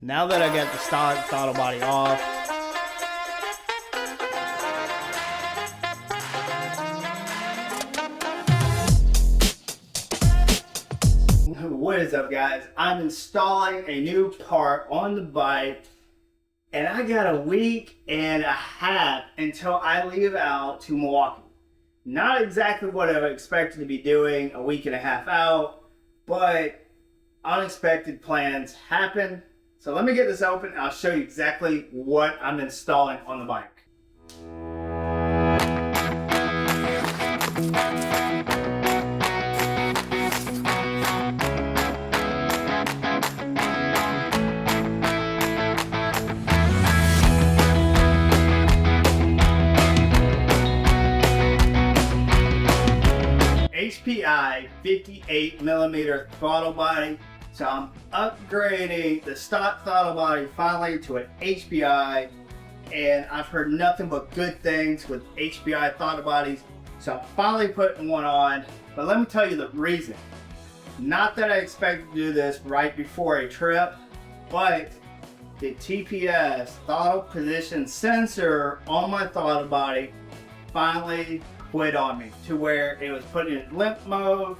Now that I got the stock throttle body off, what is up guys? I'm installing a new part on the bike and I got a week and a half until I leave out to Milwaukee. Not exactly what I expected to be doing a week and a half out, but unexpected plans happen. So let me get this open and I'll show you exactly what I'm installing on the bike. HPI 58mm throttle body. So I'm upgrading the stock throttle body finally to an HPI, and I've heard nothing but good things with HPI throttle bodies. So I'm finally putting one on, but let me tell you the reason. Not that I expected to do this right before a trip, but the TPS throttle position sensor on my throttle body finally quit on me to where it was put in limp mode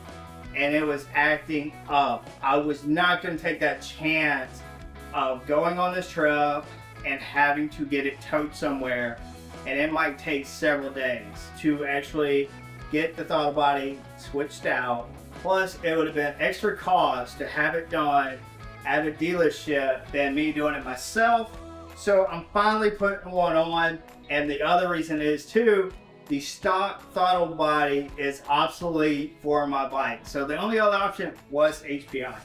and it was acting up. I was not going to take that chance of going on this trip and having to get it towed somewhere, and it might take several days to actually get the throttle body switched out. Plus it would have been extra cost to have it done at a dealership than me doing it myself. So I'm finally putting one on, and the other reason is too, the stock throttle body is obsolete for my bike. So the only other option was HPI.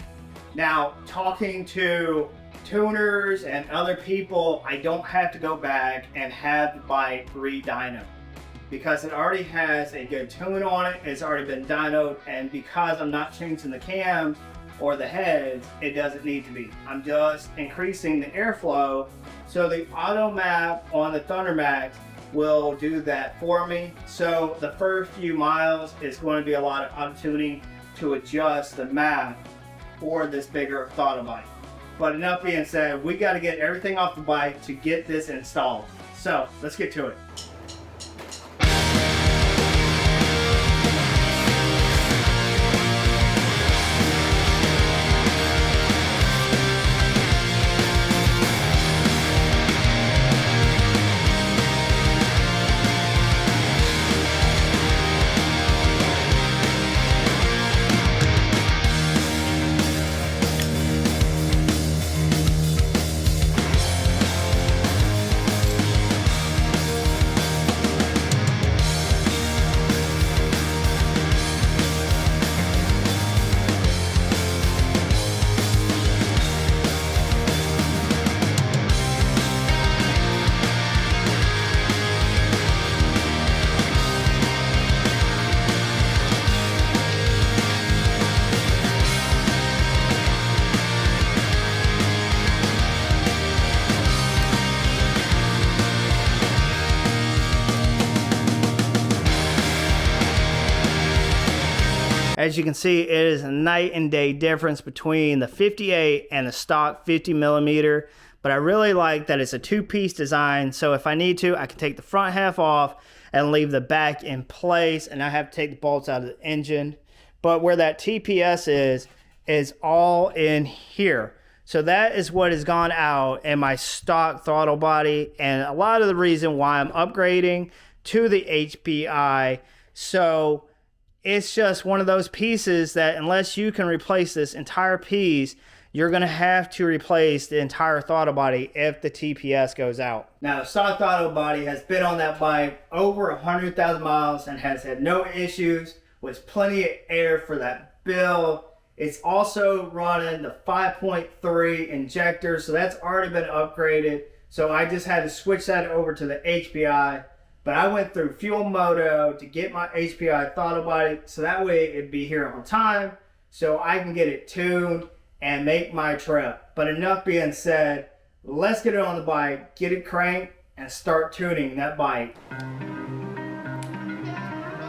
Now, talking to tuners and other people, I don't have to go back and have the bike re-dynoed because it already has a good tune on it. It's already been dynoed, and because I'm not changing the cams or the heads, it doesn't need to be. I'm just increasing the airflow. So the auto map on the Thundermax will do that for me. So the first few miles is going to be a lot of auto tuning to adjust the map for this bigger throttle bike. But enough being said, we got to get everything off the bike to get this installed. So let's get to it. As you can see, it is a night and day difference between the 58 and the stock 50mm, but I really like that it's a two-piece design, so if I need to, I can take the front half off and leave the back in place, and I have to take the bolts out of the engine. But where that TPS is all in here. So that is what has gone out in my stock throttle body, and a lot of the reason why I'm upgrading to the HPI. So it's just one of those pieces that unless you can replace this entire piece, you're going to have to replace the entire throttle body if the TPS goes out. Now, the stock throttle body has been on that bike over 100,000 miles and has had no issues, with plenty of air for that build. It's also running the 5.3 injector, so that's already been upgraded. So I just had to switch that over to the HPI. But I went through KEMIMOTO to get my HPI throttle body, so that way it'd be here on time, so I can get it tuned and make my trip. But enough being said, let's get it on the bike, get it cranked, and start tuning that bike.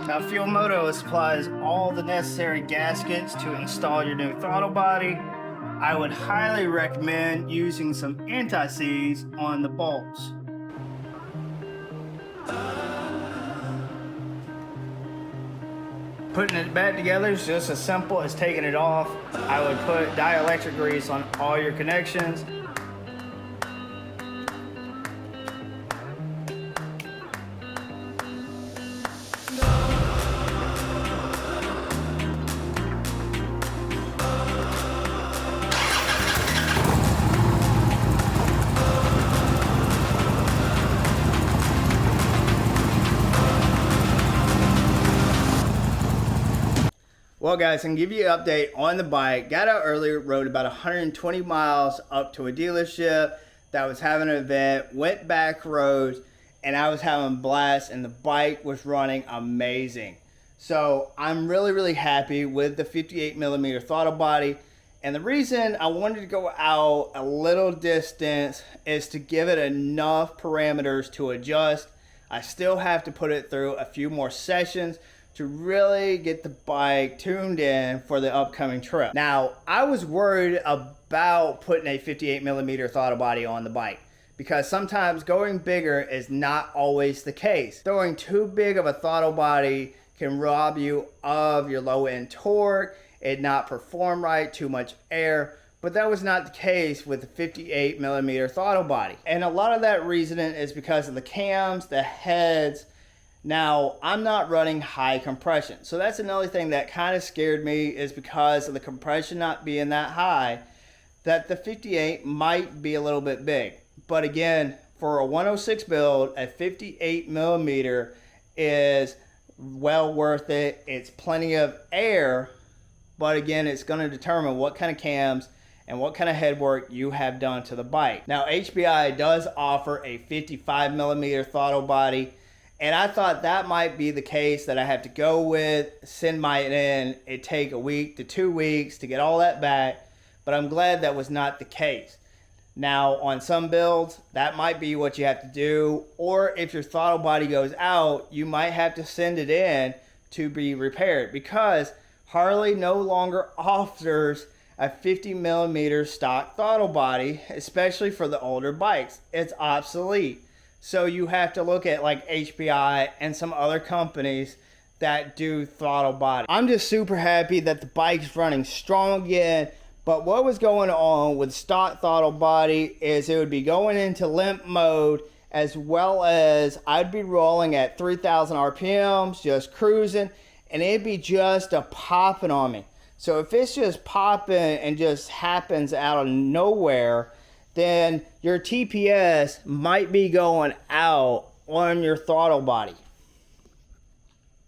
Now, KEMIMOTO supplies all the necessary gaskets to install your new throttle body. I would highly recommend using some anti-seize on the bolts. Putting it back together is just as simple as taking it off. I would put dielectric grease on all your connections. Well guys, I can give you an update on the bike. Got out earlier, rode about 120 miles up to a dealership that was having an event, went back roads, and I was having a blast, and the bike was running amazing. So I'm really happy with the 58mm throttle body. And the reason I wanted to go out a little distance is to give it enough parameters to adjust. I still have to put it through a few more sessions to really get the bike tuned in for the upcoming trip. Now, I was worried about putting a 58mm throttle body on the bike because sometimes going bigger is not always the case. Throwing too big of a throttle body can rob you of your low end torque, it not perform right, too much air, but that was not the case with the 58mm throttle body. And a lot of that reasoning is because of the cams, the heads. Now, I'm not running high compression. So that's another thing that kind of scared me, is because of the compression not being that high, that the 58 might be a little bit big. But again, for a 106 build, a 58mm is well worth it. It's plenty of air, but again, it's going to determine what kind of cams and what kind of head work you have done to the bike. Now, HPI does offer a 55mm throttle body, and I thought that might be the case that I have to go with, send mine in, it take a week to 2 weeks to get all that back, but I'm glad that was not the case. Now, on some builds, that might be what you have to do, or if your throttle body goes out, you might have to send it in to be repaired, because Harley no longer offers a 50mm stock throttle body, especially for the older bikes. It's obsolete. So you have to look at like HPI and some other companies that do throttle body. I'm just super happy that the bike's running strong again. But what was going on with stock throttle body is it would be going into limp mode, as well as I'd be rolling at 3,000 RPMs, just cruising, and it'd be just a popping on me. So if it's just popping and just happens out of nowhere, then your TPS might be going out on your throttle body.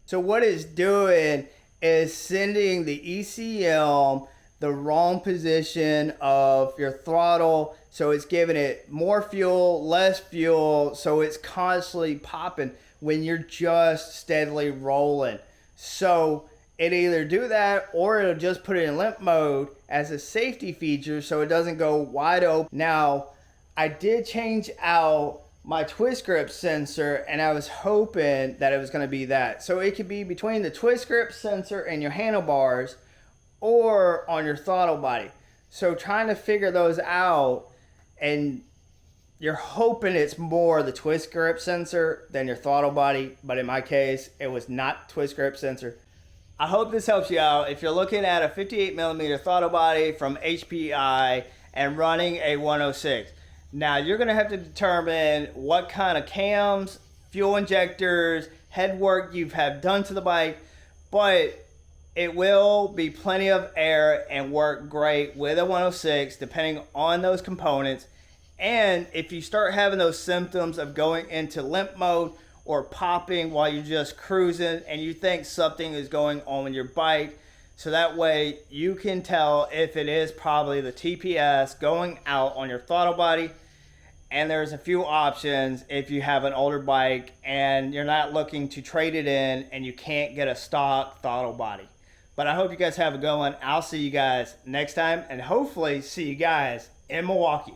So what it's doing is sending the ECM the wrong position of your throttle. So it's giving it more fuel, less fuel. So it's constantly popping when you're just steadily rolling. So it either do that, or it'll just put it in limp mode as a safety feature so it doesn't go wide open. Now, I did change out my twist grip sensor, and I was hoping that it was going to be that. So it could be between the twist grip sensor and your handlebars, or on your throttle body. So trying to figure those out, and you're hoping it's more the twist grip sensor than your throttle body, but in my case, it was not twist grip sensor. I hope this helps you out. If you're looking at a 58mm throttle body from HPI and running a 106, now you're going to have to determine what kind of cams, fuel injectors, head work you have done to the bike, but it will be plenty of air and work great with a 106 depending on those components. And if you start having those symptoms of going into limp mode or popping while you're just cruising and you think something is going on with your bike, so that way you can tell if it is probably the TPS going out on your throttle body. And there's a few options if you have an older bike and you're not looking to trade it in and you can't get a stock throttle body. But I hope you guys have a good one. I'll see you guys next time, and hopefully see you guys in Milwaukee.